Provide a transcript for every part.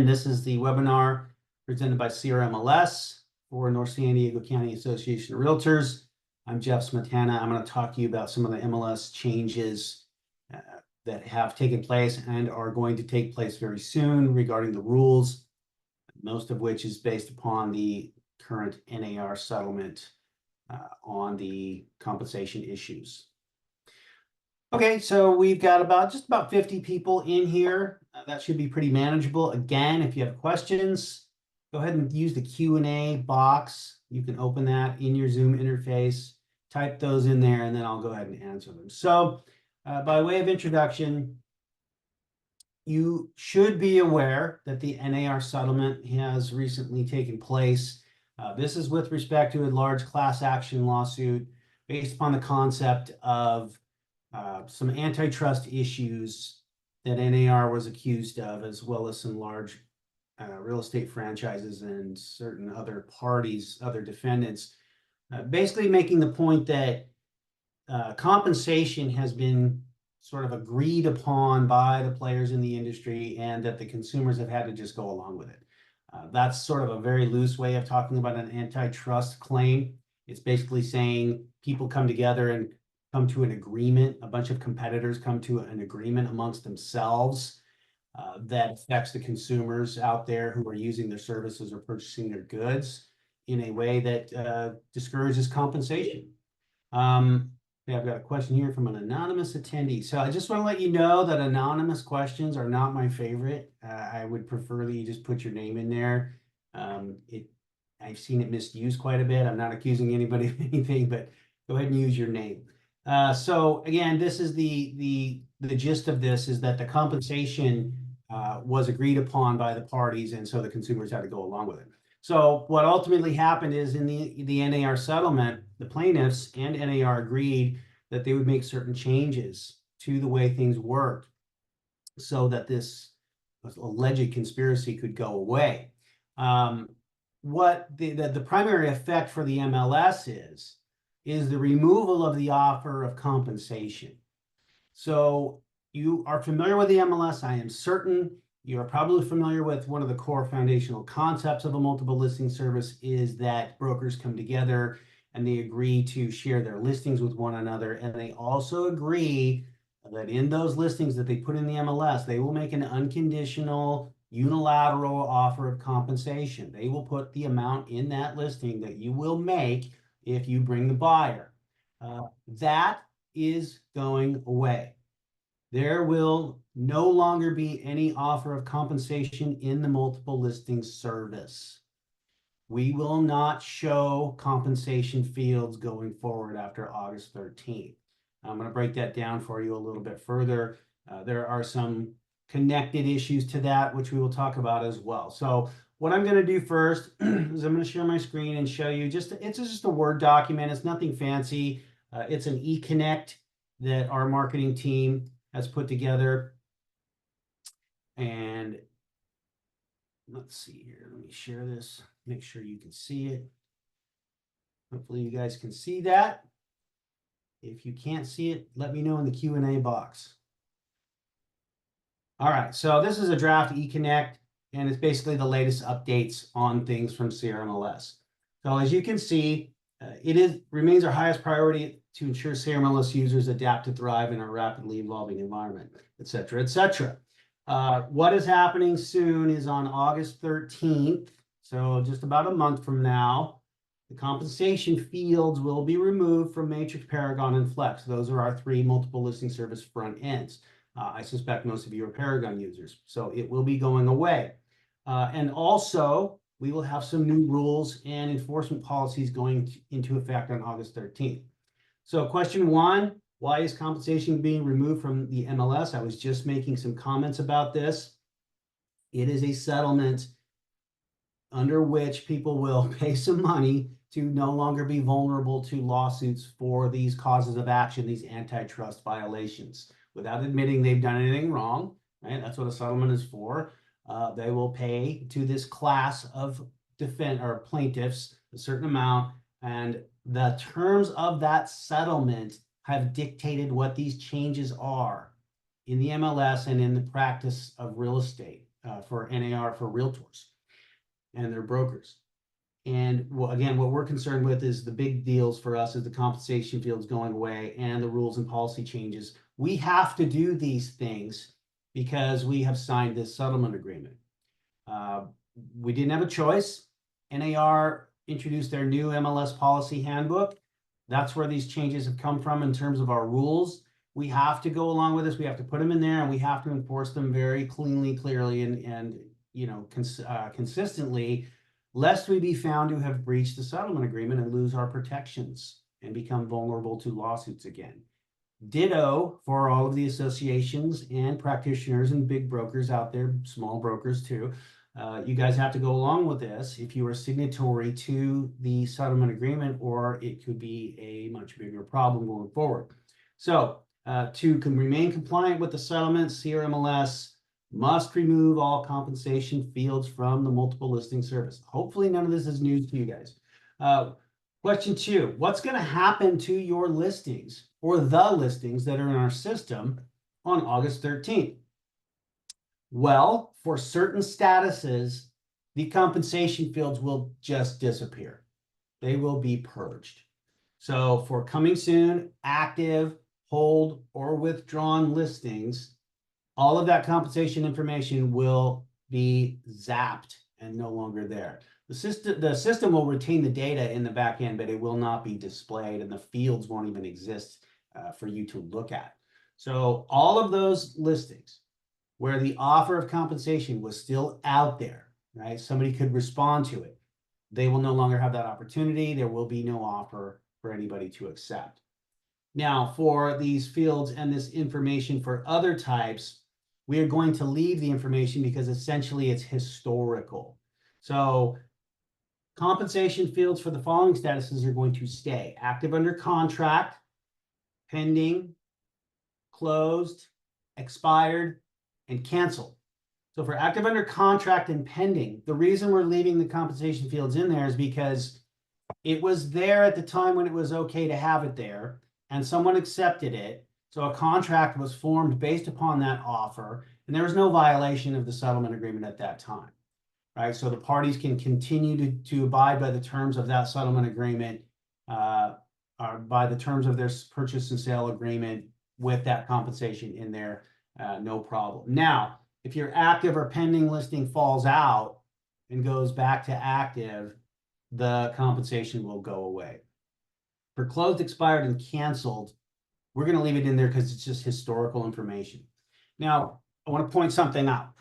This is the webinar presented by CRMLS for North San Diego County Association of Realtors. I'm Jeff Smetana. I'm going to talk to you about some of the MLS changes that have taken place and are going to take place very soon regarding the rules, most of which is based upon the current NAR settlement on the compensation issues. Okay, so we've got just about 50 people in here. That should be pretty manageable. Again, if you have questions, go ahead and use the Q&A box. You can open that in your Zoom interface, type those in there, and then I'll go ahead and answer them. So by way of introduction, you should be aware that the NAR settlement has recently taken place. This is with respect to a large class action lawsuit based upon the concept of some antitrust issues that NAR was accused of, as well as some large real estate franchises and certain other parties, other defendants, basically making the point that compensation has been sort of agreed upon by the players in the industry and that the consumers have had to just go along with it. That's sort of a very loose way of talking about an antitrust claim. It's basically saying people come together and come to an agreement, a bunch of competitors come to an agreement amongst themselves that affects the consumers out there who are using their services or purchasing their goods in a way that discourages compensation. I've got a question here from an anonymous attendee. So I just want to let you know that anonymous questions are not my favorite. I would prefer that you just put your name in there. I've seen it misused quite a bit. I'm not accusing anybody of anything, but go ahead and use your name. So again, this is the gist of this is that the compensation was agreed upon by the parties, and so the consumers had to go along with it. So what ultimately happened is in the NAR settlement, the plaintiffs and NAR agreed that they would make certain changes to the way things worked so that this alleged conspiracy could go away. What the primary effect for the MLS is the removal of the offer of compensation. So you are familiar with the MLS, I am certain. You're probably familiar with one of the core foundational concepts of a multiple listing service is that brokers come together and they agree to share their listings with one another. And they also agree that in those listings that they put in the MLS, they will make an unconditional unilateral offer of compensation. They will put the amount in that listing that you will make if you bring the buyer. That is going away. There will no longer be any offer of compensation in the multiple listing service. We will not show compensation fields going forward after August 13th. I'm going to break that down for you a little bit further. There are some connected issues to that, which we will talk about as well. So what I'm going to do first is I'm going to share my screen and show you it's just a Word document. It's nothing fancy. It's an eConnect that our marketing team has put together. And let's see here. Let me share this. Make sure you can see it. Hopefully you guys can see that. If you can't see it, let me know in the Q&A box. All right, so this is a draft eConnect, and it's basically the latest updates on things from CRMLS. So as you can see, it remains our highest priority to ensure CRMLS users adapt to thrive in our rapidly evolving environment, et cetera, et cetera. What is happening soon is on August 13th, so just about a month from now, the compensation fields will be removed from Matrix, Paragon, and Flex. Those are our three multiple listing service front ends. I suspect most of you are Paragon users, so it will be going away. And also, we will have some new rules and enforcement policies going into effect on August 13th. So question one, why is compensation being removed from the MLS? I was just making some comments about this. It is a settlement under which people will pay some money to no longer be vulnerable to lawsuits for these causes of action, these antitrust violations, without admitting they've done anything wrong, right? That's what a settlement is for. They will pay to this class of plaintiffs a certain amount, and the terms of that settlement have dictated what these changes are in the MLS and in the practice of real estate. for NAR for realtors and their brokers. And again, what we're concerned with is the big deals for us is the compensation fields going away and the rules and policy changes. We have to do these things because we have signed this settlement agreement. We didn't have a choice. NAR introduced their new MLS policy handbook. That's where these changes have come from in terms of our rules. We have to go along with this. We have to put them in there, and we have to enforce them very cleanly, clearly, and consistently, lest we be found to have breached the settlement agreement and lose our protections and become vulnerable to lawsuits again. Ditto for all of the associations and practitioners and big brokers out there, small brokers too. You guys have to go along with this if you are signatory to the settlement agreement, or it could be a much bigger problem going forward. So to remain compliant with the settlement, CRMLS must remove all compensation fields from the multiple listing service. Hopefully none of this is news to you guys. Question 2, what's going to happen to your listings or the listings that are in our system on August 13th? Well, for certain statuses, the compensation fields will just disappear. They will be purged. So for coming soon, active, hold, or withdrawn listings, all of that compensation information will be zapped and no longer there. The system will retain the data in the back end, but it will not be displayed, and the fields won't even exist for you to look at. So all of those listings where the offer of compensation was still out there, right? Somebody could respond to it. They will no longer have that opportunity. There will be no offer for anybody to accept. Now, for these fields and this information for other types, we are going to leave the information because essentially it's historical. So compensation fields for the following statuses are going to stay: active under contract, pending, closed, expired, and canceled. So for active under contract and pending, the reason we're leaving the compensation fields in there is because it was there at the time when it was okay to have it there, and someone accepted it. So a contract was formed based upon that offer, and there was no violation of the settlement agreement at that time, right? So the parties can continue to abide by the terms of that settlement agreement, or by the terms of their purchase and sale agreement with that compensation in there, no problem. Now, if your active or pending listing falls out and goes back to active, the compensation will go away. For closed, expired, and canceled, we're going to leave it in there because it's just historical information. Now, I want to point something out,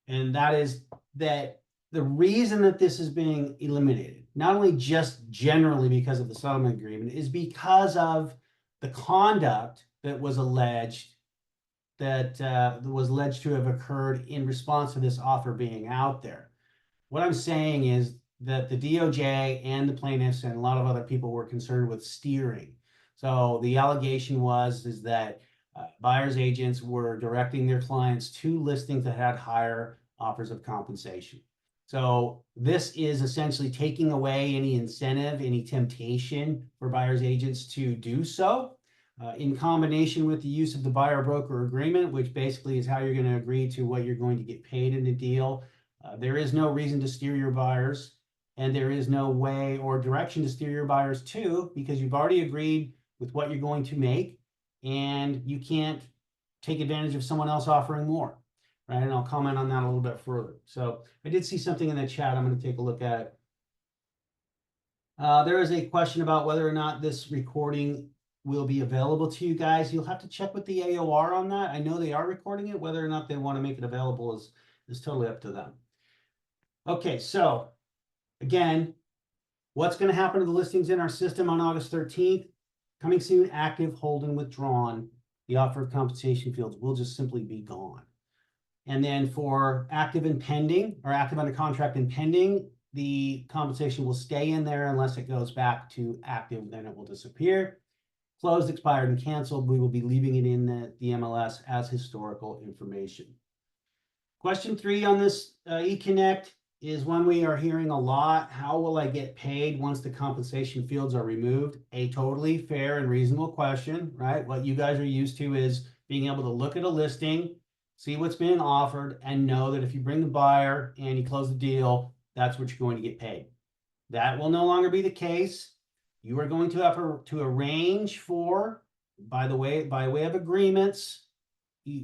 and that is that the reason that this is being eliminated, not only just generally because of the settlement agreement, is because of the conduct that was alleged to have occurred in response to this offer being out there. What I'm saying is that the DOJ and the plaintiffs and a lot of other people were concerned with steering. So the allegation is that buyer's agents were directing their clients to listings that had higher offers of compensation. So this is essentially taking away any incentive, any temptation for buyer's agents to do so, in combination with the use of the buyer broker agreement, which basically is how you're going to agree to what you're going to get paid in the deal. There is no reason to steer your buyers, and there is no way or direction to steer your buyers too, because you've already agreed with what you're going to make, and you can't take advantage of someone else offering more, right? And I'll comment on that a little bit further. So I did see something in the chat. I'm going to take a look at it. There is a question about whether or not this recording will be available to you guys. You'll have to check with the AOR on that. I know they are recording it. Whether or not they want to make it available is totally up to them. Okay, so again, what's going to happen to the listings in our system on August 13th? Coming soon, active, hold, and withdrawn. The offer of compensation fields will just simply be gone. And then for active and pending, or active under contract and pending, the compensation will stay in there unless it goes back to active, then it will disappear. Closed, expired, and canceled, we will be leaving it in the MLS as historical information. Question 3 on this eConnect is one we are hearing a lot. How will I get paid once the compensation fields are removed? A totally fair and reasonable question, right? What you guys are used to is being able to look at a listing, see what's being offered, and know that if you bring the buyer and you close the deal, that's what you're going to get paid. That will no longer be the case. You are going to have to arrange for, by way of agreements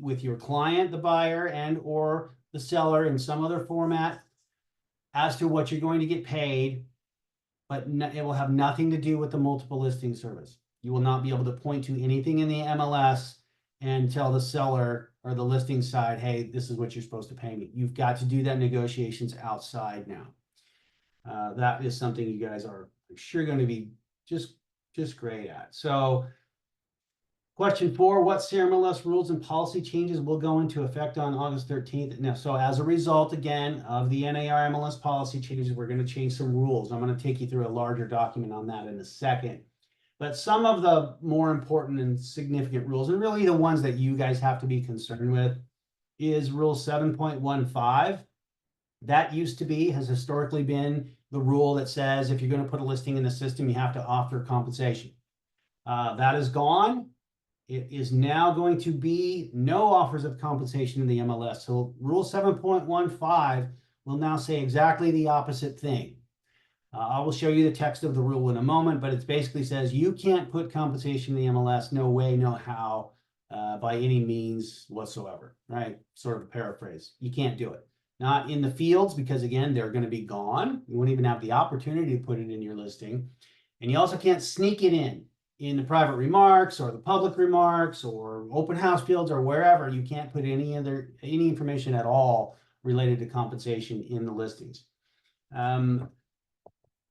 with your client, the buyer, and or the seller in some other format as to what you're going to get paid, but it will have nothing to do with the multiple listing service. You will not be able to point to anything in the MLS and tell the seller or the listing side, hey, this is what you're supposed to pay me. You've got to do that negotiations outside now. That is something you guys are sure going to be just great at. So question 4, what CRMLS rules and policy changes will go into effect on August 13th? Now, so as a result, again, of the NARMLS policy changes, we're going to change some rules. I'm going to take you through a larger document on that in a second. But some of the more important and significant rules, and really the ones that you guys have to be concerned with, is Rule 7.15. That has historically been the rule that says if you're going to put a listing in the system, you have to offer compensation. That is gone. It is now going to be no offers of compensation in the MLS. So Rule 7.15 will now say exactly the opposite thing. I will show you the text of the rule in a moment, but it basically says you can't put compensation in the MLS, no way, no how, by any means whatsoever, right? Sort of a paraphrase. You can't do it. Not in the fields, because again, they're going to be gone. You won't even have the opportunity to put it in your listing. And you also can't sneak it in the private remarks or the public remarks or open house fields or wherever. You can't put any information at all related to compensation in the listings.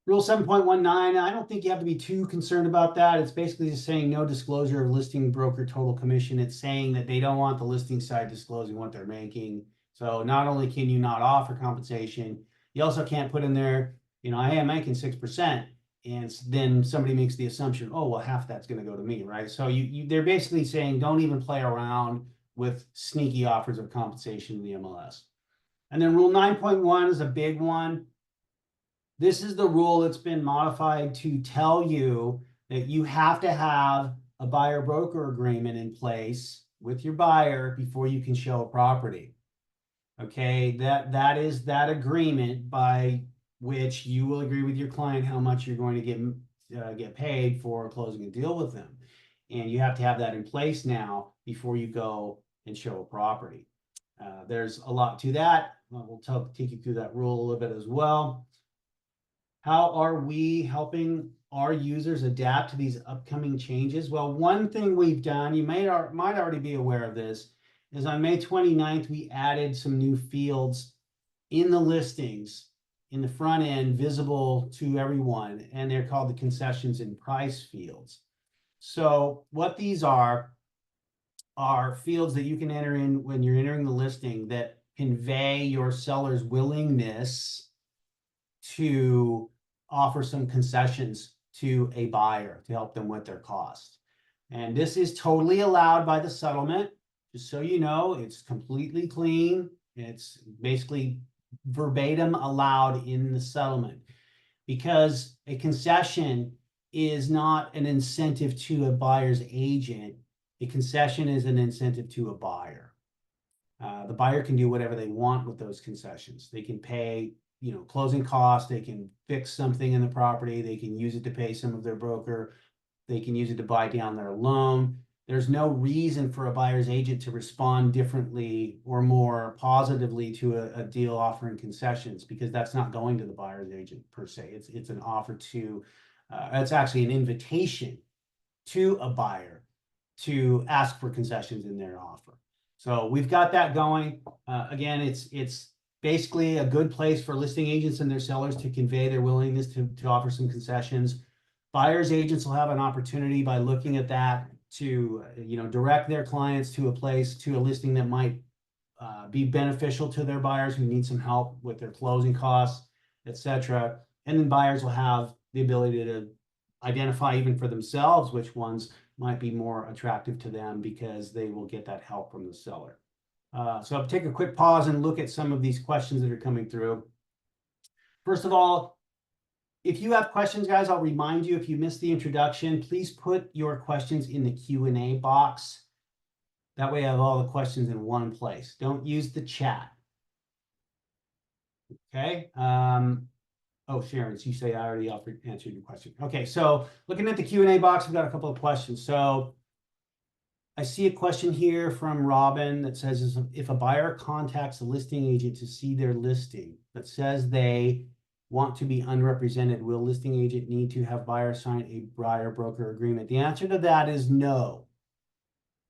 Rule 7.19, I don't think you have to be too concerned about that. It's basically just saying no disclosure of listing broker total commission. It's saying that they don't want the listing side disclosing what they're making. So not only can you not offer compensation, you also can't put in there, I am making 6%. And then somebody makes the assumption, oh, well, half that's going to go to me, right? So they're basically saying don't even play around with sneaky offers of compensation in the MLS. And then Rule 9.1 is a big one. This is the rule that's been modified to tell you that you have to have a buyer-broker agreement in place with your buyer before you can show a property. Okay, that is that agreement by which you will agree with your client how much you're going to get paid for closing a deal with them. And you have to have that in place now before you go and show a property. There's a lot to that. We'll take you through that rule a little bit as well. How are we helping our users adapt to these upcoming changes? Well, one thing we've done, you might already be aware of this, is on May 29th, we added some new fields in the listings in the front end visible to everyone, and they're called the concessions and price fields. So what these are fields that you can enter in when you're entering the listing that convey your seller's willingness to offer some concessions to a buyer to help them with their cost. And this is totally allowed by the settlement. Just so you know, it's completely clean. It's basically verbatim allowed in the settlement, because a concession is not an incentive to a buyer's agent. A concession is an incentive to a buyer. The buyer can do whatever they want with those concessions. They can pay, closing costs. They can fix something in the property. They can use it to pay some of their broker. They can use it to buy down their loan. There's no reason for a buyer's agent to respond differently or more positively to a deal offering concessions, because that's not going to the buyer's agent per se. It's an offer to, it's actually an invitation to a buyer to ask for concessions in their offer. So we've got that going. Again, it's basically a good place for listing agents and their sellers to convey their willingness to offer some concessions. Buyer's agents will have an opportunity by looking at that to direct their clients to a listing that might be beneficial to their buyers who need some help with their closing costs, etc. And then buyers will have the ability to identify even for themselves which ones might be more attractive to them, because they will get that help from the seller. So I'll take a quick pause and look at some of these questions that are coming through. First of all, if you have questions, guys, I'll remind you, if you missed the introduction, please put your questions in the Q&A box. That way I have all the questions in one place. Don't use the chat. Okay. Oh, Sharon, you say I already answered your question. Okay, so looking at the Q&A box, we've got a couple of questions. So I see a question here from Robin that says, if a buyer contacts a listing agent to see their listing that says they want to be unrepresented, will listing agent need to have buyer sign a buyer broker agreement? The answer to that is no.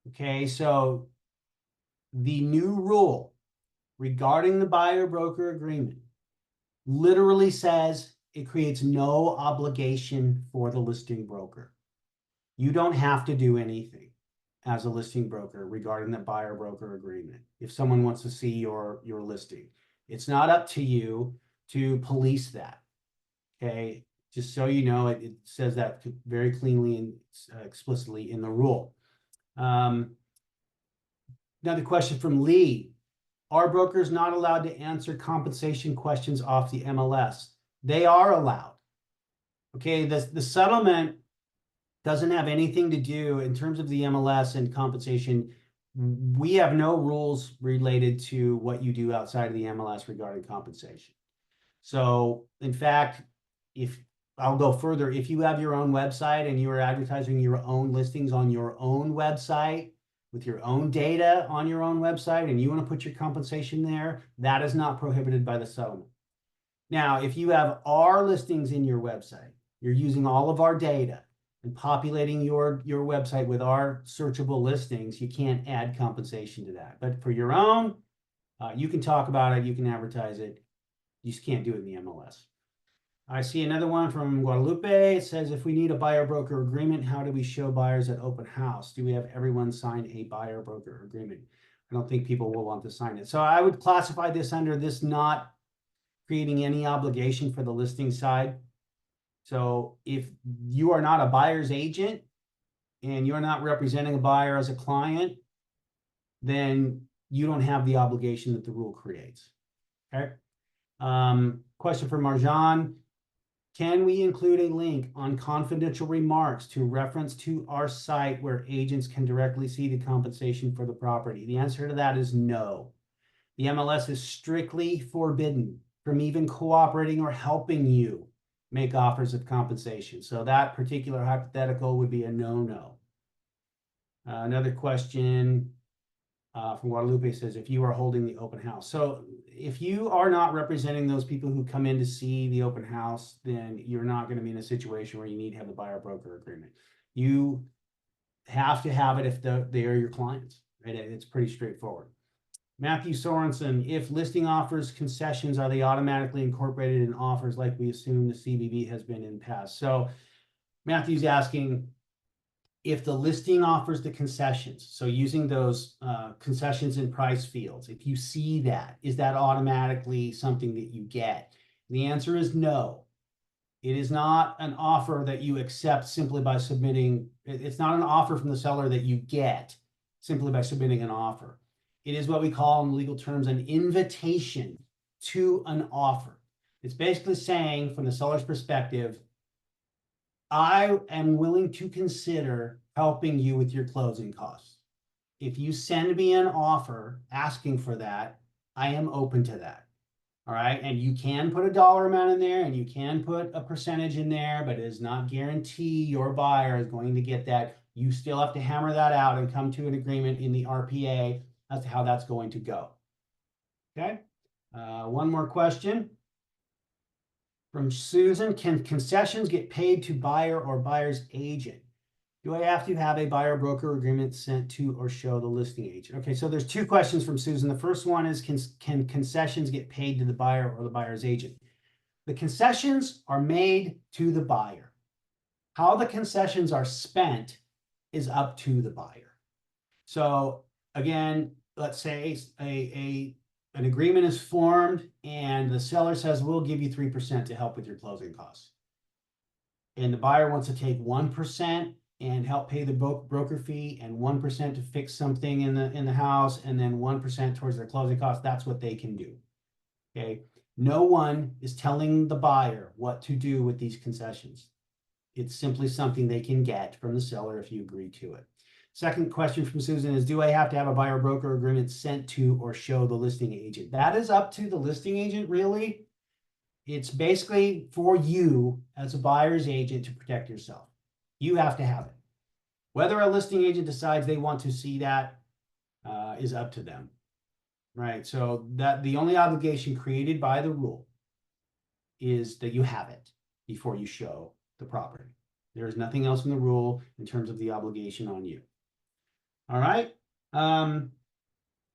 Okay, so the new rule regarding the buyer broker agreement literally says it creates no obligation for the listing broker. You don't have to do anything as a listing broker regarding the buyer broker agreement if someone wants to see your listing. It's not up to you to police that. Okay, just so you know, it says that very cleanly and explicitly in the rule. Another question from Lee. Are brokers not allowed to answer compensation questions off the MLS? They are allowed. Okay, the settlement doesn't have anything to do in terms of the MLS and compensation. We have no rules related to what you do outside of the MLS regarding compensation. So in fact, if I'll go further, if you have your own website and you are advertising your own listings on your own website with your own data on your own website and you want to put your compensation there, that is not prohibited by the settlement. Now, if you have our listings in your website, you're using all of our data and populating your website with our searchable listings, you can't add compensation to that. But for your own, you can talk about it, you can advertise it, you just can't do it in the MLS. I see another one from Guadalupe. It says, if we need a buyer broker agreement, how do we show buyers at open house? Do we have everyone sign a buyer broker agreement? I don't think people will want to sign it. So I would classify this under this not creating any obligation for the listing side. So if you are not a buyer's agent and you're not representing a buyer as a client, then you don't have the obligation that the rule creates. Okay. Question from Marjan. Can we include a link on confidential remarks to reference to our site where agents can directly see the compensation for the property? The answer to that is no. The MLS is strictly forbidden from even cooperating or helping you make offers of compensation. So that particular hypothetical would be a no-no. Another question from Guadalupe says, if you are holding the open house. So if you are not representing those people who come in to see the open house, then you're not going to be in a situation where you need to have the buyer broker agreement. You have to have it if they are your clients, right? It's pretty straightforward. Matthew Sorensen, if listing offers concessions, are they automatically incorporated in offers like we assume the CBB has been in the past? So Matthew's asking, if the listing offers the concessions, so using those concessions in price fields, if you see that, is that automatically something that you get? The answer is no. It is not an offer that you accept simply by submitting. It's not an offer from the seller that you get simply by submitting an offer. It is what we call in legal terms an invitation to an offer. It's basically saying from the seller's perspective, I am willing to consider helping you with your closing costs. If you send me an offer asking for that, I am open to that. All right. And you can put a dollar amount in there and you can put a percentage in there, but it does not guarantee your buyer is going to get that. You still have to hammer that out and come to an agreement in the RPA as to how that's going to go. Okay. One more question. From Susan, can concessions get paid to buyer or buyer's agent? Do I have to have a buyer broker agreement sent to or show the listing agent? Okay, so there's two questions from Susan. The first one is, can concessions get paid to the buyer or the buyer's agent? The concessions are made to the buyer. How the concessions are spent is up to the buyer. So again, let's say an agreement is formed and the seller says, we'll give you 3% to help with your closing costs. And the buyer wants to take 1% and help pay the broker fee and 1% to fix something in the house and then 1% towards their closing costs. That's what they can do. Okay. No one is telling the buyer what to do with these concessions. It's simply something they can get from the seller if you agree to it. Second question from Susan is, do I have to have a buyer broker agreement sent to or show the listing agent? That is up to the listing agent, really. It's basically for you as a buyer's agent to protect yourself. You have to have it. Whether a listing agent decides they want to see that is up to them, right? So that the only obligation created by the rule is that you have it before you show the property. There is nothing else in the rule in terms of the obligation on you. All right.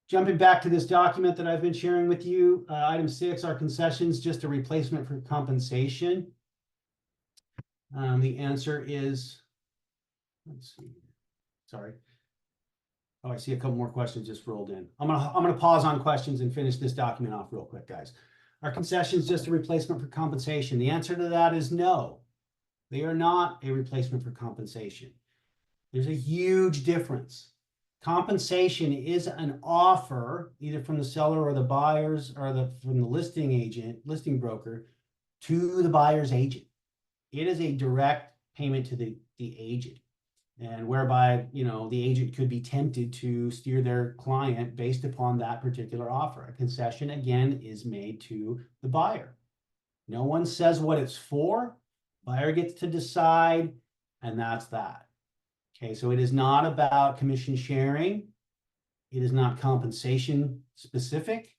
Jumping back to this document that I've been sharing with you, item 6, are concessions just a replacement for compensation? The answer is, let's see, sorry. Oh, I see a couple more questions just rolled in. I'm gonna pause on questions and finish this document off real quick, guys. Are concessions just a replacement for compensation? The answer to that is no. They are not a replacement for compensation. There's a huge difference. Compensation is an offer, either from the seller or the buyers or from the listing agent, listing broker, to the buyer's agent. It is a direct payment to the agent, and whereby, you know, the agent could be tempted to steer their client based upon that particular offer. A concession, again, is made to the buyer. No one says what it's for. Buyer gets to decide, and that's that. Okay, so it is not about commission sharing. It is not compensation specific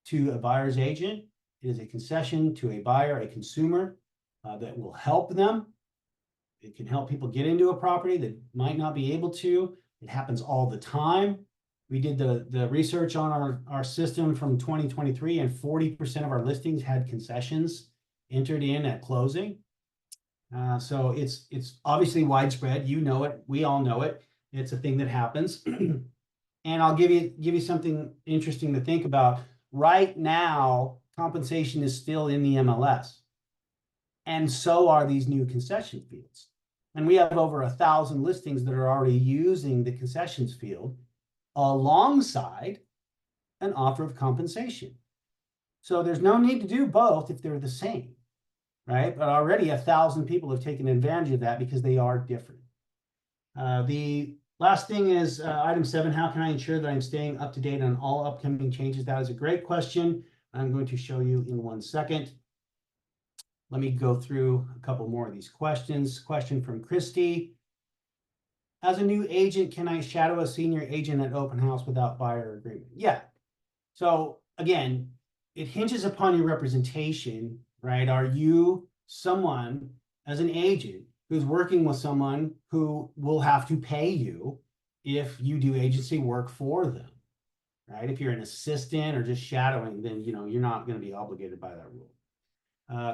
to a buyer's agent. It is a concession to a buyer, a consumer, that will help them. It can help people get into a property that might not be able to. It happens all the time. We did the research on our system from 2023, and 40% of our listings had concessions entered in at closing. So it's obviously widespread. You know it. We all know it. It's a thing that happens. And I'll give you something interesting to think about. Right now, compensation is still in the MLS, and so are these new concession fields. And we have over 1,000 listings that are already using the concessions field alongside an offer of compensation. So there's no need to do both if they're the same. Right? But already 1,000 people have taken advantage of that because they are different. The last thing is item 7, how can I ensure that I'm staying up to date on all upcoming changes? That is a great question. I'm going to show you in 1 second. Let me go through a couple more of these questions. Question from Christy. As a new agent, can I shadow a senior agent at open house without buyer agreement? Yeah. So again, it hinges upon your representation. Right? Are you someone as an agent who's working with someone who will have to pay you if you do agency work for them? Right? If you're an assistant or just shadowing, then you know you're not going to be obligated by that rule.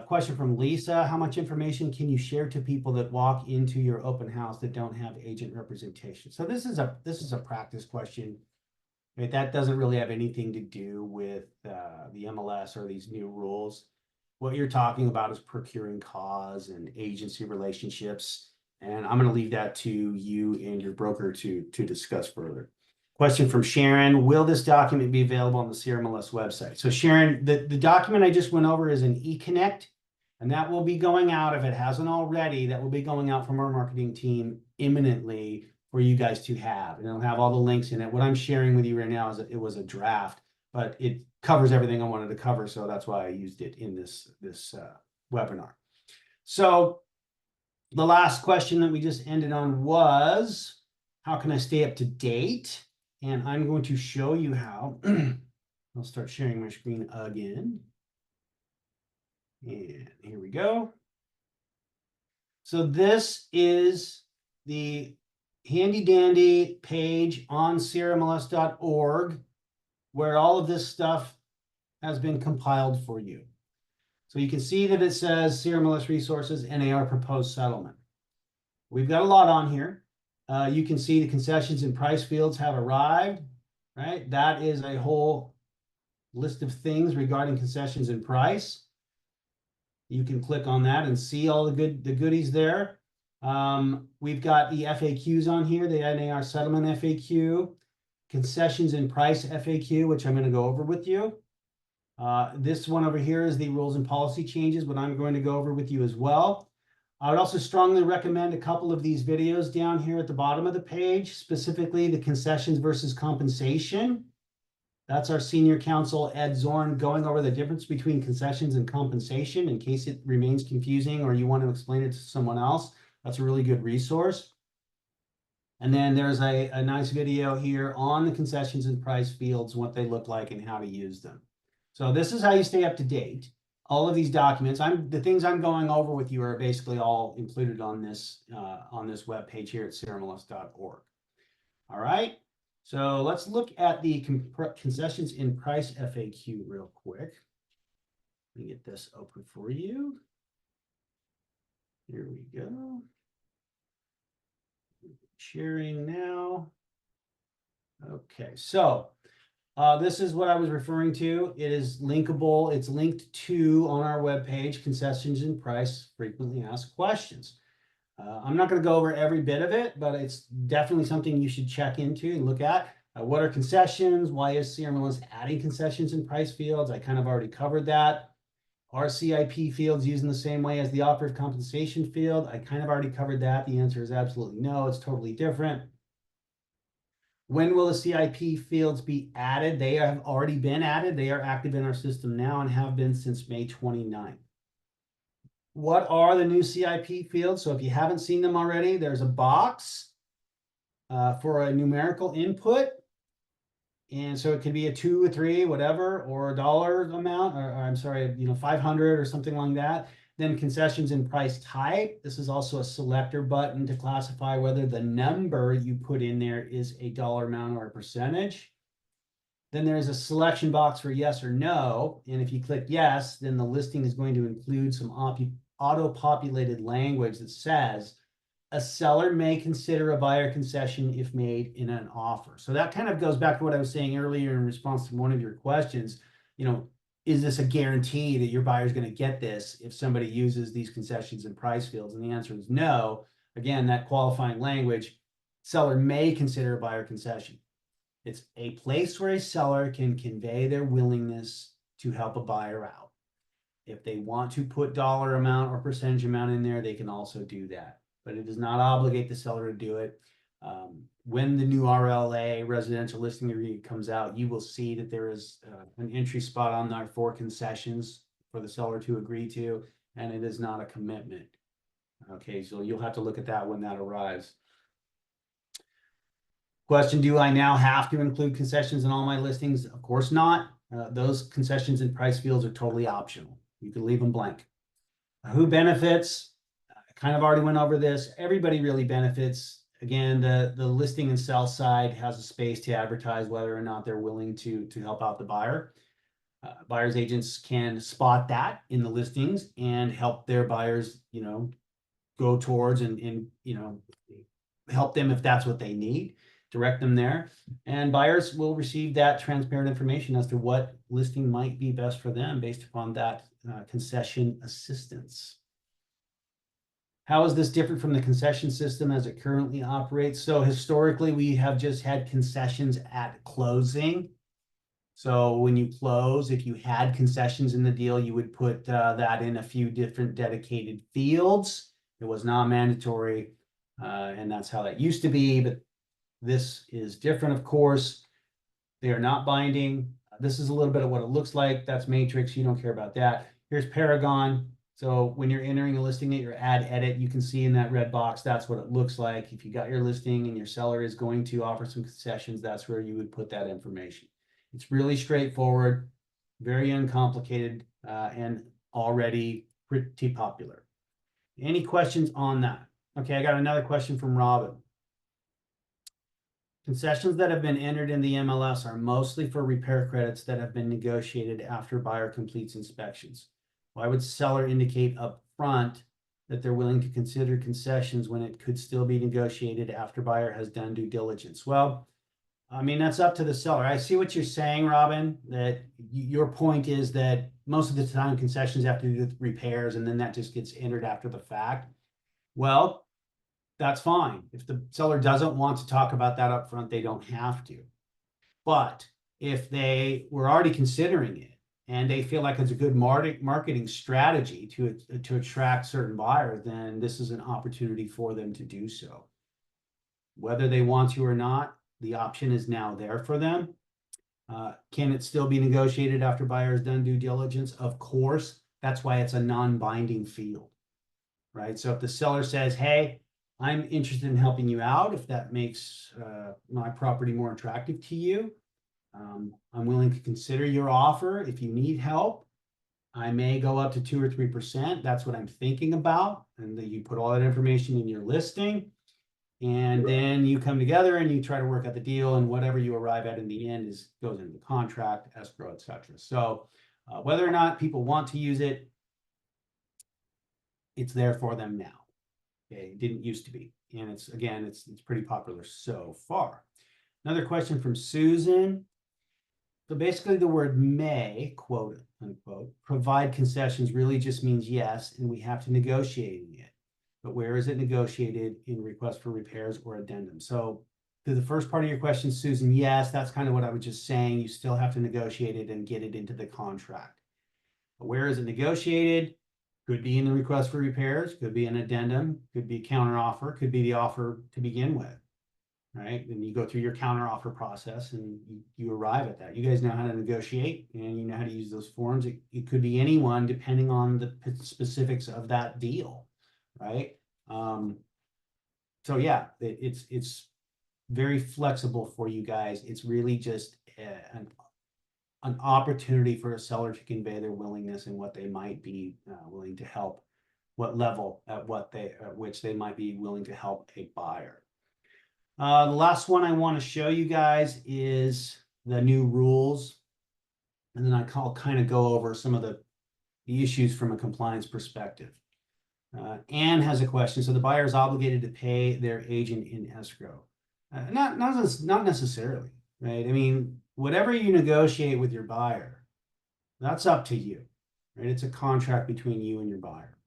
Question from Lisa: how much information can you share to people that walk into your open house that don't have agent representation? So this is a practice question. Right? That doesn't really have anything to do with the MLS or these new rules. What you're talking about is procuring cause and agency relationships. And I'm going to leave that to you and your broker to discuss further. Question from Sharon: will this document be available on the CRMLS website? So Sharon, the document I just went over is an eConnect, and that will be going out, if it hasn't already, that will be going out from our marketing team imminently for you guys to have. And it'll have all the links in it. What I'm sharing with you right now is it was a draft, but it covers everything I wanted to cover, so that's why I used it in this webinar. So the last question that we just ended on was, how can I stay up to date? And I'm going to show you how. I'll start sharing my screen again. And here we go. So this is the handy dandy page on crmls.org where all of this stuff has been compiled for you. So you can see that it says CRMLS Resources NAR Proposed Settlement. We've got a lot on here. You can see the concessions and price fields have arrived, right? That is a whole list of things regarding concessions and price. You can click on that and see all the goodies there. We've got the FAQs on here, the NAR Settlement FAQ, concessions and price FAQ, which I'm going to go over with you. This one over here is the rules and policy changes, what I'm going to go over with you as well. I would also strongly recommend a couple of these videos down here at the bottom of the page, specifically the concessions versus compensation. That's our senior counsel, Ed Zorn, going over the difference between concessions and compensation in case it remains confusing or you want to explain it to someone else. That's a really good resource. And then there's a nice video here on the concessions and price fields, what they look like and how to use them. So this is how you stay up to date. All of these documents, the things I'm going over with you are basically all included on this web page here at CRMLS.org. All right. So let's look at the concessions in price FAQ real quick. Let me get this open for you. Here we go. Sharing now. Okay, so this is what I was referring to. It is linkable. It's linked to on our webpage, concessions and price frequently asked questions. I'm not going to go over every bit of it, but it's definitely something you should check into and look at. What are concessions? Why is CRMLS adding concessions in price fields? I kind of already covered that. Are CIP fields used in the same way as the offered compensation field? I kind of already covered that. The answer is absolutely no. It's totally different. When will the CIP fields be added? They have already been added. They are active in our system now and have been since May 29th. What are the new CIP fields? So if you haven't seen them already, there's a box for a numerical input. And so it could be a 2 or 3, whatever, or a dollar amount, or I'm sorry, 500 or something like that. Then concessions and price type. This is also a selector button to classify whether the number you put in there is a dollar amount or a percentage. Then there's a selection box for yes or no. And if you click yes, then the listing is going to include some auto-populated language that says, a seller may consider a buyer concession if made in an offer. So that kind of goes back to what I was saying earlier in response to one of your questions. Is this a guarantee that your buyer is going to get this if somebody uses these concessions and price fields? And the answer is no. Again, that qualifying language, seller may consider a buyer concession. It's a place where a seller can convey their willingness to help a buyer out. If they want to put dollar amount or percentage amount in there, they can also do that. But it does not obligate the seller to do it. When the new RLA, residential listing agreement, comes out, you will see that there is an entry spot on there for concessions for the seller to agree to, and it is not a commitment. Okay, so you'll have to look at that when that arrives. Question, do I now have to include concessions in all my listings? Of course not. Those concessions and price fields are totally optional. You can leave them blank. Who benefits? Kind of already went over this. Everybody really benefits. Again, the listing and sell side has a space to advertise whether or not they're willing to help out the buyer. Buyers agents can spot that in the listings and help their buyers, go towards and help them if that's what they need, direct them there. And buyers will receive that transparent information as to what listing might be best for them based upon that concession assistance. How is this different from the concession system as it currently operates? So historically, we have just had concessions at closing. So when you close, if you had concessions in the deal, you would put that in a few different dedicated fields. It was not mandatory, and that's how that used to be. But this is different, of course. They are not binding. This is a little bit of what it looks like. That's Matrix. You don't care about that. Here's Paragon. So when you're entering a listing at your add edit, you can see in that red box, that's what it looks like. If you got your listing and your seller is going to offer some concessions, that's where you would put that information. It's really straightforward, very uncomplicated, and already pretty popular. Any questions on that? Okay, I got another question from Robin. Concessions that have been entered in the MLS are mostly for repair credits that have been negotiated after buyer completes inspections. Why would seller indicate up front that they're willing to consider concessions when it could still be negotiated after buyer has done due diligence? Well, I mean, that's up to the seller. I see what you're saying, Robin, that your point is that most of the time concessions have to do with repairs and then that just gets entered after the fact. Well, that's fine. If the seller doesn't want to talk about that up front, they don't have to. But if they were already considering it and they feel like it's a good marketing strategy to attract certain buyers, then this is an opportunity for them to do so. Whether they want to or not, the option is now there for them. Can it still be negotiated after buyer's done due diligence? Of course. That's why it's a non-binding field, right? So if the seller says, hey, I'm interested in helping you out, if that makes my property more attractive to you, I'm willing to consider your offer. If you need help, I may go up to 2 or 3%. That's what I'm thinking about. And then you put all that information in your listing. And then you come together and you try to work out the deal, and whatever you arrive at in the end goes into the contract, escrow, etc. So whether or not people want to use it, it's there for them now. Okay, it didn't used to be. And it's pretty popular so far. Another question from Susan. So basically the word may, quote unquote, provide concessions really just means yes, and we have to negotiate it. But where is it negotiated in request for repairs or addendum? So to the first part of your question, Susan, yes, that's kind of what I was just saying. You still have to negotiate it and get it into the contract. But where is it negotiated? Could be in the request for repairs, could be an addendum, could be a counter offer, could be the offer to begin with, right? And you go through your counter offer process and you arrive at that. You guys know how to negotiate and you know how to use those forms. It could be anyone depending on the specifics of that deal, right? So yeah, it's very flexible for you guys. It's really just an opportunity for a seller to convey their willingness and what they might be willing to help, what level at which they might be willing to help a buyer. The last one I want to show you guys is the new rules, and then I'll kind of go over some of the issues from a compliance perspective. Anne has a question. So the buyer is obligated to pay their agent in escrow. Not necessarily, right? I mean, whatever you negotiate with your buyer, that's up to you, right? It's a contract between you and your buyer,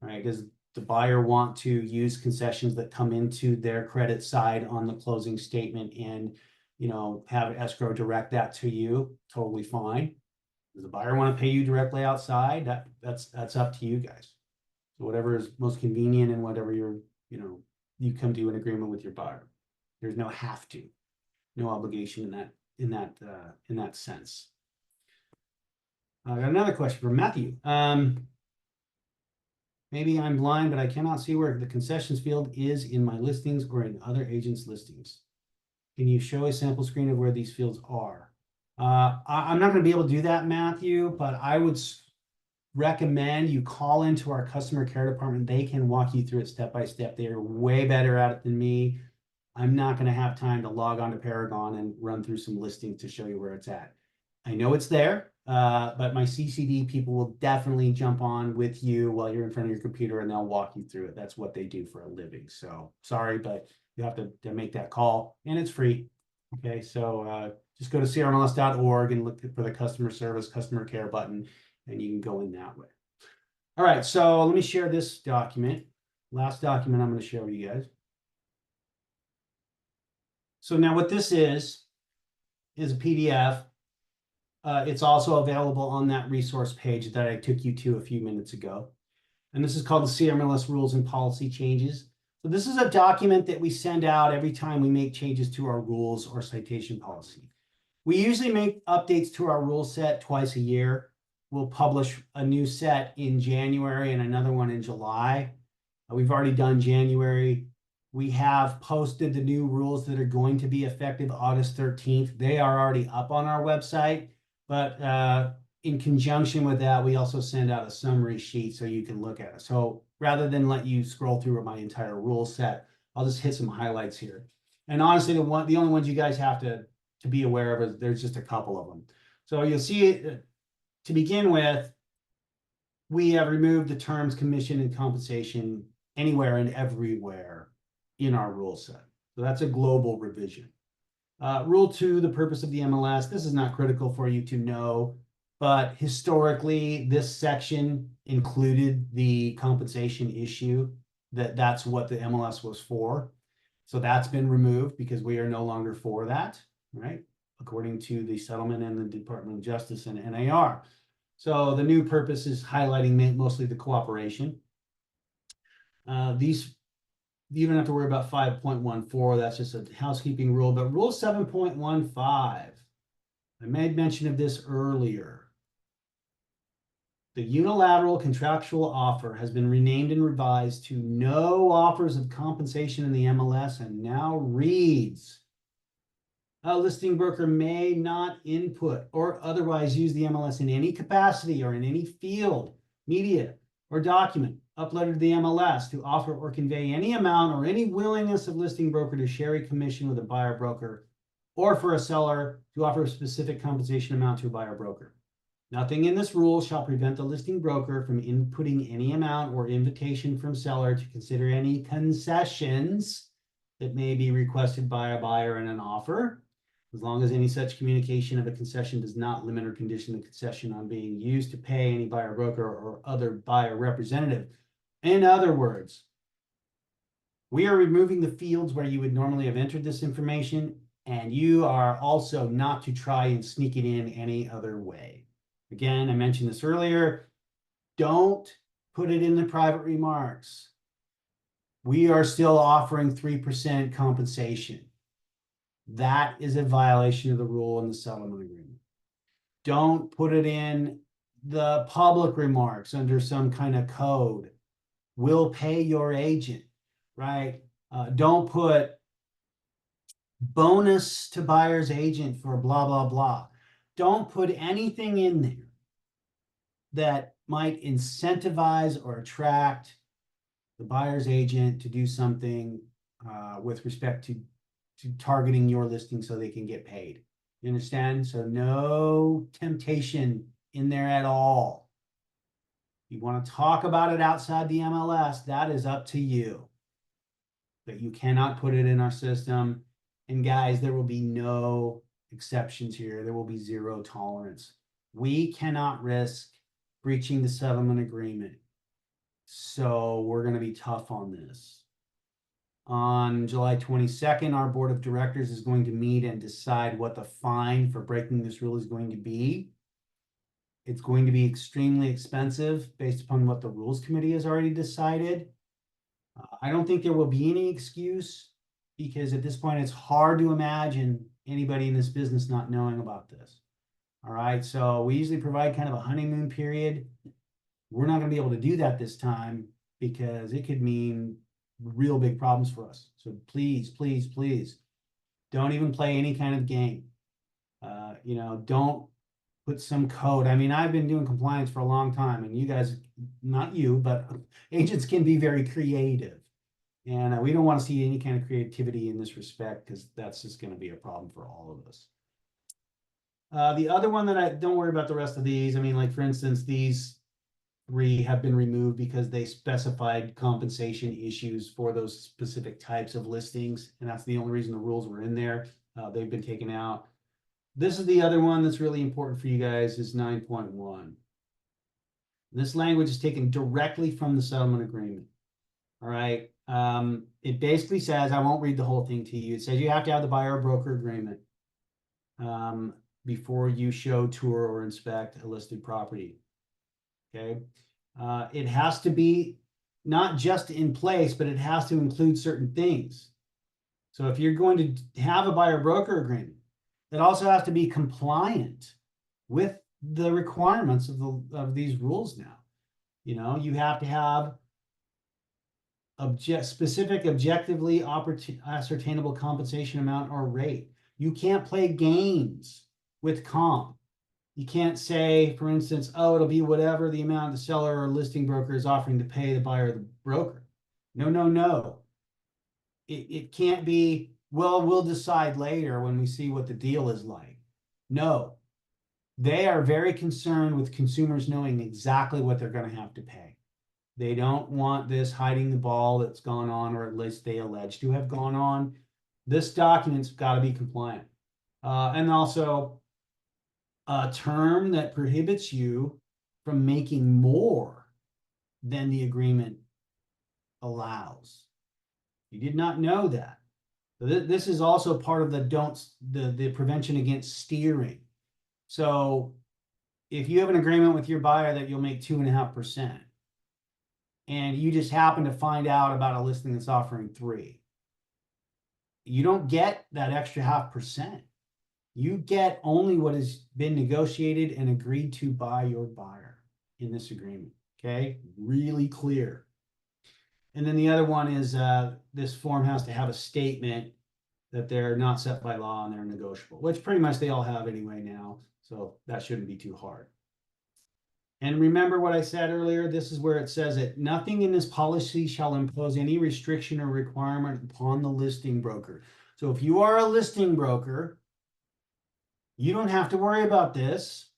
right? Does the buyer want to use concessions that come into their credit side on the closing statement and, have escrow direct that to you? Totally fine. Does the buyer want to pay you directly outside? That's up to you guys. So whatever is most convenient and whatever you come to an agreement with your buyer. There's no have to, no obligation in that sense. I got another question from Matthew. Maybe I'm blind, but I cannot see where the concessions field is in my listings or in other agents' listings. Can you show a sample screen of where these fields are? I'm not going to be able to do that, Matthew, but I would recommend you call into our customer care department. They can walk you through it step by step. They are way better at it than me. I'm not going to have time to log on to Paragon and run through some listings to show you where it's at. I know it's there, but my CCD people will definitely jump on with you while you're in front of your computer and they'll walk you through it. That's what they do for a living. So sorry, but you have to make that call, and it's free. Okay, so just go to CRMLS.org and look for the customer service, customer care button, and you can go in that way. All right, so let me share this document. Last document I'm going to share with you guys. So now what this is a PDF. It's also available on that resource page that I took you to a few minutes ago. And this is called the CRMLS Rules and Policy Changes. So this is a document that we send out every time we make changes to our rules or citation policy. We usually make updates to our rule set twice a year. We'll publish a new set in January and another one in July. We've already done January. We have posted the new rules that are going to be effective August 13th. They are already up on our website, but in conjunction with that, we also send out a summary sheet so you can look at it. So rather than let you scroll through my entire rule set, I'll just hit some highlights here. And honestly, the only ones you guys have to be aware of is there's just a couple of them. So you'll see it, to begin with, we have removed the terms commission and compensation anywhere and everywhere in our rule set. So that's a global revision. Rule 2, the purpose of the MLS. This is not critical for you to know, but historically, this section included the compensation issue. That's what the MLS was for. So that's been removed because we are no longer for that, right? according to the settlement and the Department of Justice and NAR. So the new purpose is highlighting mostly the cooperation. These, you don't have to worry about 5.14. That's just a housekeeping rule. But Rule 7.15, I made mention of this earlier. The unilateral contractual offer has been renamed and revised to no offers of compensation in the MLS and now reads, a listing broker may not input or otherwise use the MLS in any capacity or in any field, media, or document uploaded to the MLS to offer or convey any amount or any willingness of listing broker to share a commission with a buyer broker, or for a seller to offer a specific compensation amount to a buyer broker. Nothing in this rule shall prevent the listing broker from inputting any amount or invitation from seller to consider any concessions that may be requested by a buyer in an offer, as long as any such communication of a concession does not limit or condition the concession on being used to pay any buyer broker or other buyer representative. In other words, we are removing the fields where you would normally have entered this information, and you are also not to try and sneak it in any other way. Again, I mentioned this earlier, don't put it in the private remarks. We are still offering 3% compensation. That is a violation of the rule in the settlement agreement. Don't put it in the public remarks under some kind of code. We'll pay your agent, right? Don't put bonus to buyer's agent for blah, blah, blah. Don't put anything in there that might incentivize or attract the buyer's agent to do something with respect to targeting your listing so they can get paid. You understand? So no temptation in there at all. You want to talk about it outside the MLS, that is up to you. But you cannot put it in our system. And guys, there will be no exceptions here. There will be zero tolerance. We cannot risk breaching the settlement agreement. So we're going to be tough on this. On July 22nd, our board of directors is going to meet and decide what the fine for breaking this rule is going to be. It's going to be extremely expensive based upon what the rules committee has already decided. I don't think there will be any excuse, because at this point it's hard to imagine anybody in this business not knowing about this. All right, so we usually provide kind of a honeymoon period. We're not going to be able to do that this time because it could mean real big problems for us. So please, please, please don't even play any kind of game. Don't put some code. I mean, I've been doing compliance for a long time, and you guys, not you, but agents can be very creative. And we don't want to see any kind of creativity in this respect, because that's just going to be a problem for all of us. The other one that don't worry about the rest of these. I mean, like for instance, these 3 have been removed because they specified compensation issues for those specific types of listings. And that's the only reason the rules were in there. They've been taken out. This is the other one that's really important for you guys, is 9.1. This language is taken directly from the settlement agreement. All right. It basically says, I won't read the whole thing to you. It says you have to have the buyer broker agreement before you show, tour, or inspect a listed property. Okay. It has to be not just in place, but it has to include certain things. So if you're going to have a buyer broker agreement, it also has to be compliant with the requirements of these rules now. You have to have specific, objectively ascertainable compensation amount or rate. You can't play games with comp. You can't say, for instance, oh, it'll be whatever the amount the seller or listing broker is offering to pay the buyer or the broker. No, no, no. It can't be, well, we'll decide later when we see what the deal is like. No. They are very concerned with consumers knowing exactly what they're going to have to pay. They don't want this hiding the ball that's gone on, or at least they allege to have gone on. This document's got to be compliant. And also a term that prohibits you from making more than the agreement allows. You did not know that. So this is also part of the prevention against steering. So if you have an agreement with your buyer that you'll make 2.5%, and you just happen to find out about a listing that's offering 3%, you don't get that extra 0.5%. You get only what has been negotiated and agreed to by your buyer in this agreement. Okay, really clear. And then the other one is this form has to have a statement that they're not set by law and they're negotiable, which pretty much they all have anyway now. So that shouldn't be too hard. And remember what I said earlier, this is where it says it. Nothing in this policy shall impose any restriction or requirement upon the listing broker. So if you are a listing broker, you don't have to worry about this.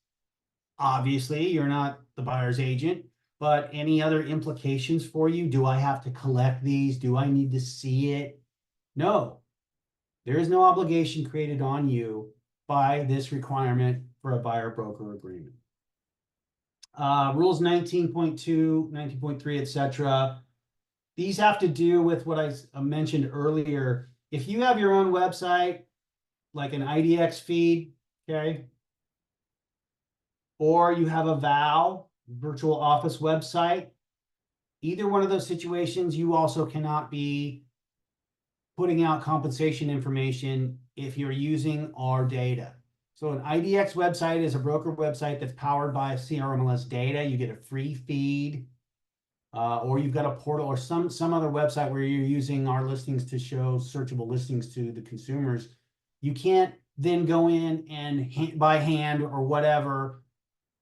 Obviously, you're not the buyer's agent, but any other implications for you? Do I have to collect these? Do I need to see it? No, there is no obligation created on you by this requirement for a buyer-broker agreement. Rules 19.2, 19.3, etc. These have to do with what I mentioned earlier. If you have your own website, like an IDX feed, okay, or you have a VOW, virtual office website, either one of those situations, you also cannot be putting out compensation information if you're using our data. So an IDX website is a broker website that's powered by CRMLS data. You get a free feed, or you've got a portal or some other website where you're using our listings to show searchable listings to the consumers. You can't then go in and by hand or whatever,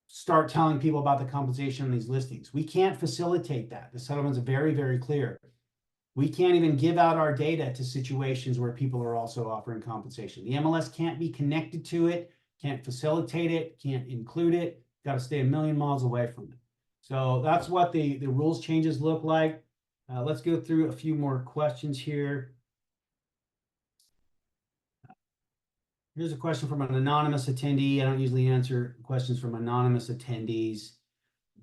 start telling people about the compensation on these listings. We can't facilitate that. The settlement's very, very clear. We can't even give out our data to situations where people are also offering compensation. The MLS can't be connected to it, can't facilitate it, can't include it, got to stay a million miles away from it. So that's what the rules changes look like. Let's go through a few more questions here. Here's a question from an anonymous attendee. I don't usually answer questions from anonymous attendees,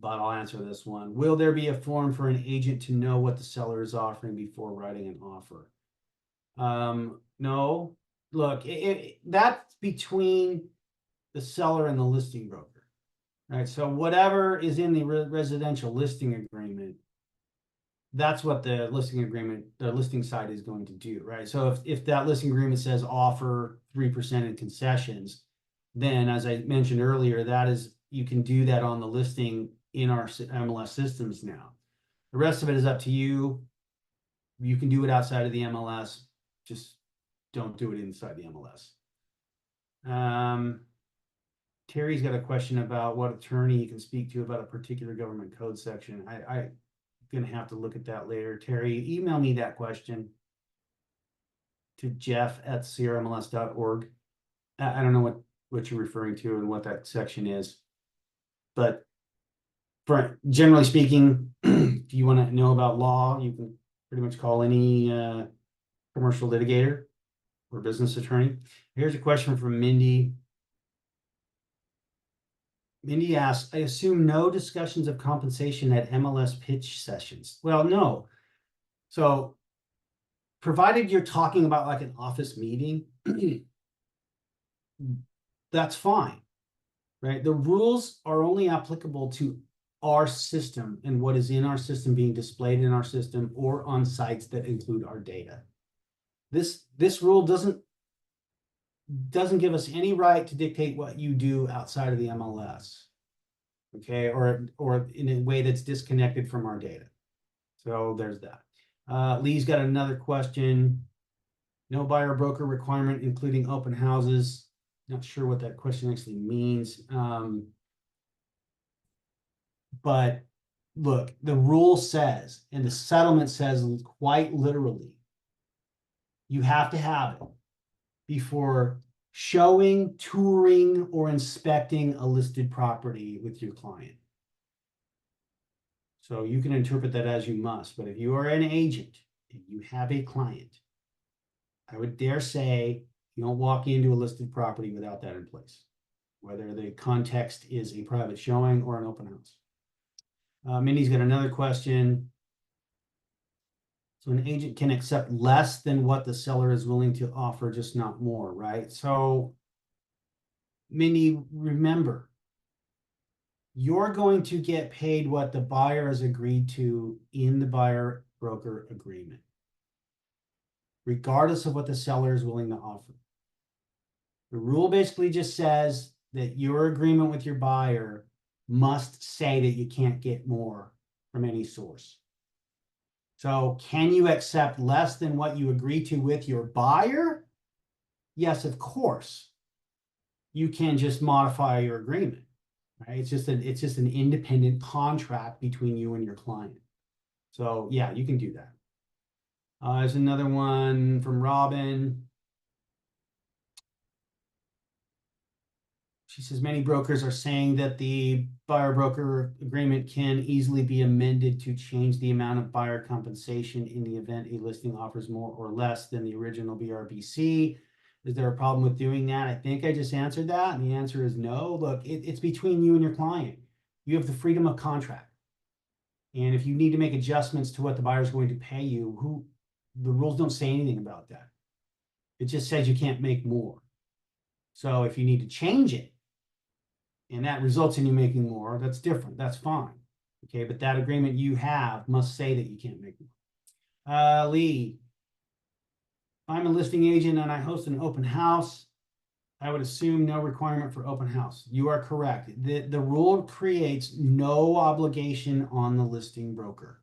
but I'll answer this one. Will there be a form for an agent to know what the seller is offering before writing an offer? No. Look, that's between the seller and the listing broker, right? So whatever is in the residential listing agreement, that's what the listing side is going to do, right? So if that listing agreement says offer 3% in concessions, then as I mentioned earlier, that is, you can do that on the listing in our MLS systems now. The rest of it is up to you. You can do it outside of the MLS, just don't do it inside the MLS. Terry's got a question about what attorney you can speak to about a particular government code section. I'm gonna have to look at that later. Terry, email me that question to jeff@crmls.org. I don't know what you're referring to and what that section is, but generally speaking, if you want to know about law, you can pretty much call any commercial litigator or business attorney. Here's a question from Mindy. Mindy asks, I assume no discussions of compensation at MLS pitch sessions. Well, no. So provided you're talking about like an office meeting, that's fine, right? The rules are only applicable to our system and what is in our system being displayed in our system or on sites that include our data. This rule doesn't give us any right to dictate what you do outside of the MLS, okay, or in a way that's disconnected from our data. So there's that. Lee's got another question. No buyer broker requirement, including open houses. Not sure what that question actually means. But look, the rule says, and the settlement says quite literally, you have to have it before showing, touring, or inspecting a listed property with your client. So you can interpret that as you must, but if you are an agent and you have a client, I would dare say you don't walk into a listed property without that in place, whether the context is a private showing or an open house. Minnie's got another question. So an agent can accept less than what the seller is willing to offer, just not more, right? So, Mindy, remember, you're going to get paid what the buyer has agreed to in the buyer broker agreement, regardless of what the seller is willing to offer. The rule basically just says that your agreement with your buyer must say that you can't get more from any source. So can you accept less than what you agree to with your buyer? Yes, of course. You can just modify your agreement, right? It's just an independent contract between you and your client. So yeah, you can do that. There's another one from Robin. She says many brokers are saying that the buyer broker agreement can easily be amended to change the amount of buyer compensation in the event a listing offers more or less than the original BRBC. Is there a problem with doing that? I think I just answered that, and the answer is no. Look, it's between you and your client. You have the freedom of contract. And if you need to make adjustments to what the buyer is going to pay you, the rules don't say anything about that. It just says you can't make more. So if you need to change it, and that results in you making more, that's different. That's fine. Okay, but that agreement you have must say that you can't make more. Lee, I'm a listing agent and I host an open house. I would assume no requirement for open house. You are correct. The rule creates no obligation on the listing broker.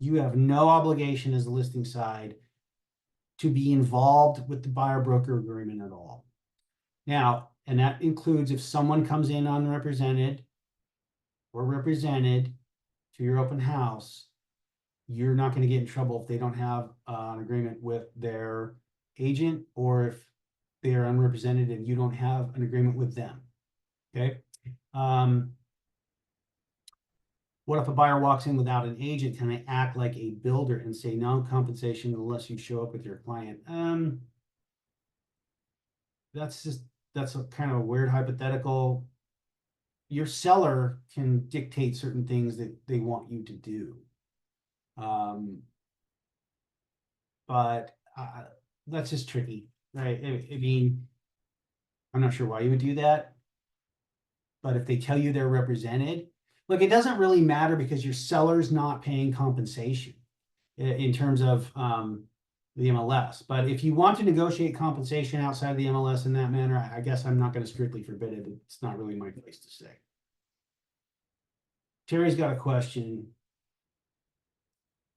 You have no obligation as the listing side to be involved with the buyer broker agreement at all. Now, and that includes if someone comes in unrepresented or represented to your open house, you're not going to get in trouble if they don't have an agreement with their agent, or if they're unrepresented and you don't have an agreement with them. Okay. What if a buyer walks in without an agent? Can I act like a builder and say no compensation unless you show up with your client? That's a kind of a weird hypothetical. Your seller can dictate certain things that they want you to do. But that's just tricky, right? I mean, I'm not sure why you would do that, but if they tell you they're represented, look, it doesn't really matter because your seller's not paying compensation in terms of the MLS. But if you want to negotiate compensation outside of the MLS in that manner, I guess I'm not going to strictly forbid it. It's not really my place to say. Terry's got a question.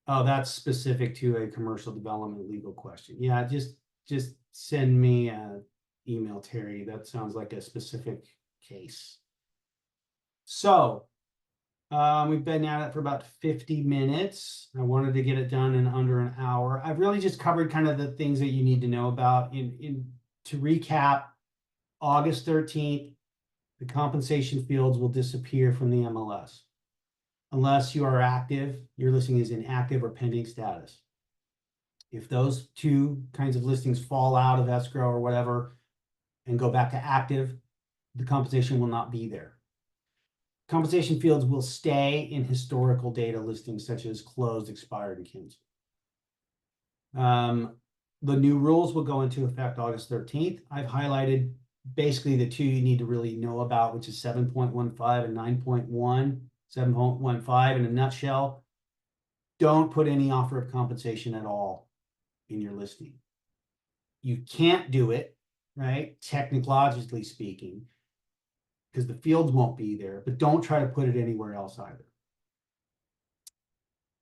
Oh, that's specific to a commercial development legal question. Yeah, just send me an email, Terry. That sounds like a specific case. So we've been at it for about 50 minutes. I wanted to get it done in under an hour. I've really just covered kind of the things that you need to know about. To recap, August 13th, the compensation fields will disappear from the MLS. Unless you are active, your listing is in active or pending status. If those two kinds of listings fall out of escrow or whatever and go back to active, the compensation will not be there. Compensation fields will stay in historical data listings such as closed, expired, and canceled. The new rules will go into effect August 13th. I've highlighted basically the two you need to really know about, which is 7.15 and 9.1. 7.15 in a nutshell, don't put any offer of compensation at all in your listing. You can't do it, right? Technologically speaking, because the fields won't be there, but don't try to put it anywhere else either.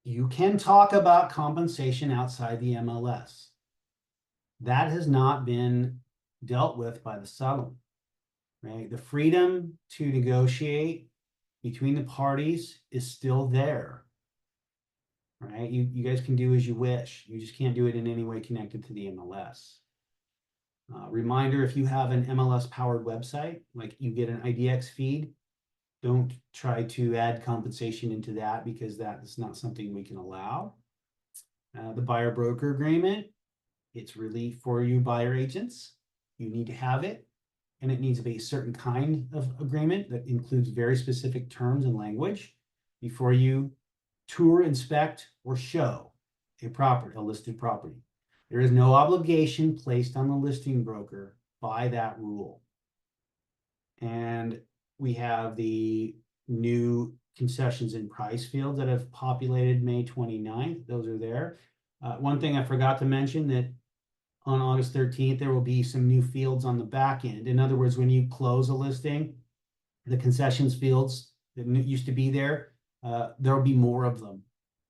You can talk about compensation outside the MLS. That has not been dealt with by the settlement, right? The freedom to negotiate between the parties is still there, right? You guys can do as you wish. You just can't do it in any way connected to the MLS. Reminder, if you have an MLS powered website, like you get an IDX feed, don't try to add compensation into that because that is not something we can allow. The buyer broker agreement, it's really for you buyer agents. You need to have it. And it needs to be a certain kind of agreement that includes very specific terms and language before you tour, inspect, or show. a listed property. There is no obligation placed on the listing broker by that rule. And we have the new concessions and price fields that have populated May 29th. Those are there. One thing I forgot to mention, that on August 13th, there will be some new fields on the back end. In other words, when you close a listing, the concessions fields that used to be there, there'll be more of them,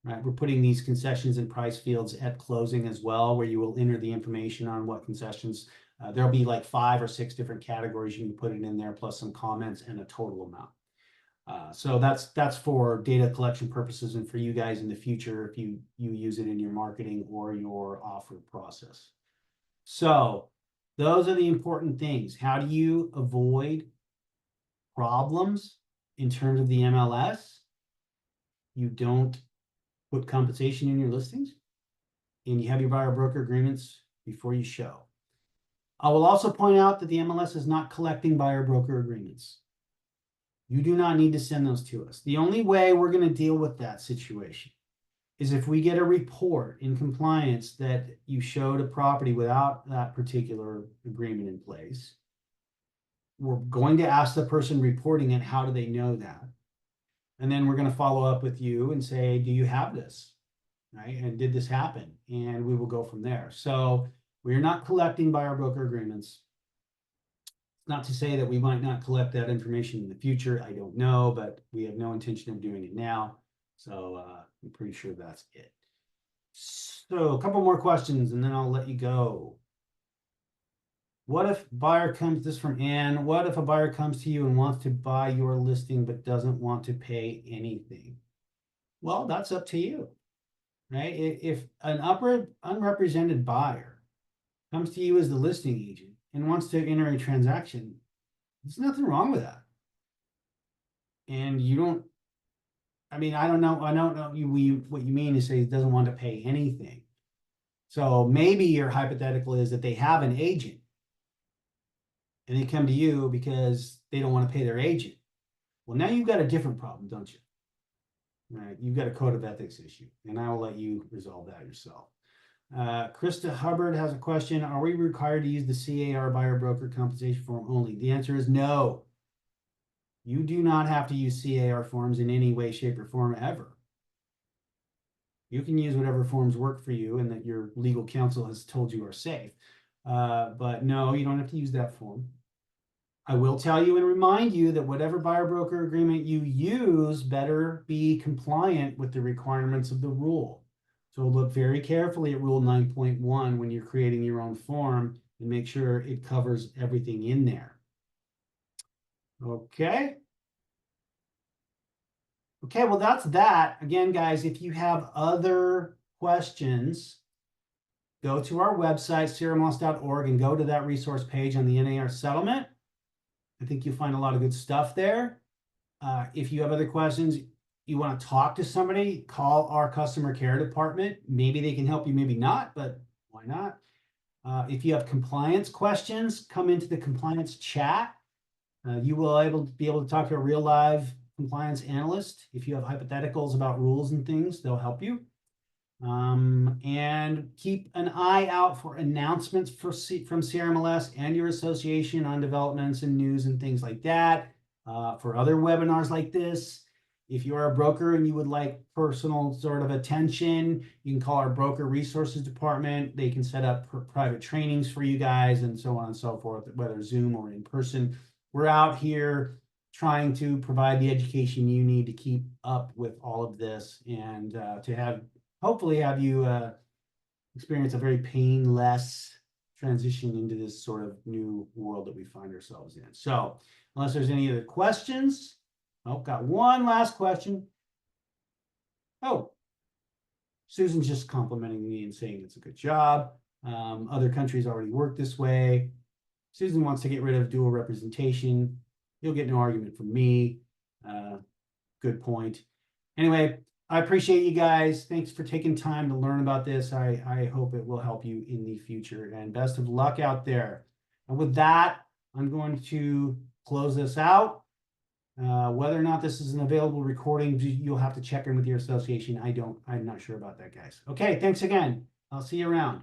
right? We're putting these concessions and price fields at closing as well, where you will enter the information on what concessions. There'll be like 5 or 6 different categories you can put it in there, plus some comments and a total amount. So that's for data collection purposes and for you guys in the future if you use it in your marketing or your offer process. So those are the important things. How do you avoid problems in terms of the MLS? You don't put compensation in your listings, and you have your buyer broker agreements before you show. I will also point out that the MLS is not collecting buyer broker agreements. You do not need to send those to us. The only way we're going to deal with that situation is if we get a report in compliance that you showed a property without that particular agreement in place. We're going to ask the person reporting it, how do they know that? And then we're going to follow up with you and say, do you have this? Right? And did this happen? And we will go from there. So we're not collecting buyer broker agreements. Not to say that we might not collect that information in the future. I don't know, but we have no intention of doing it now. So I'm pretty sure that's it. So a couple more questions and then I'll let you go. What if buyer comes, this from Ann, what if a buyer comes to you and wants to buy your listing but doesn't want to pay anything? Well, that's up to you, right? If an unrepresented buyer comes to you as the listing agent and wants to enter a transaction, there's nothing wrong with that. And you don't, I mean, I don't know what you mean to say it doesn't want to pay anything. So maybe your hypothetical is that they have an agent and they come to you because they don't want to pay their agent. Well, now you've got a different problem, don't you? Right? You've got a code of ethics issue, and I will let you resolve that yourself. Krista Hubbard has a question. Are we required to use the CAR buyer broker compensation form only? The answer is no. You do not have to use CAR forms in any way, shape, or form ever. You can use whatever forms work for you and that your legal counsel has told you are safe. But no, you don't have to use that form. I will tell you and remind you that whatever buyer broker agreement you use better be compliant with the requirements of the rule. So look very carefully at Rule 9.1 when you're creating your own form and make sure it covers everything in there. Okay. Okay, well, that's that. Again, guys, if you have other questions, go to our website, CRMLS.org, and go to that resource page on the NAR settlement. I think you'll find a lot of good stuff there. If you have other questions, you want to talk to somebody, call our customer care department. Maybe they can help you, maybe not, but why not? If you have compliance questions, come into the compliance chat. You will be able to talk to a real live compliance analyst. If you have hypotheticals about rules and things, they'll help you. And keep an eye out for announcements from CRMLS and your association on developments and news and things like that. For other webinars like this, if you are a broker and you would like personal sort of attention, you can call our broker resources department. They can set up private trainings for you guys and so on and so forth, whether Zoom or in person. We're out here trying to provide the education you need to keep up with all of this and to hopefully have you experience a very painless transition into this sort of new world that we find ourselves in. So unless there's any other questions, got one last question. Oh, Susan's just complimenting me and saying it's a good job. Other countries already work this way. Susan wants to get rid of dual representation. You'll get no argument from me. Good point. Anyway, I appreciate you guys. Thanks for taking time to learn about this. I hope it will help you in the future, and best of luck out there. And with that, I'm going to close this out. Whether or not this is an available recording, you'll have to check in with your association. I'm not sure about that, guys. Okay, thanks again. I'll see you around.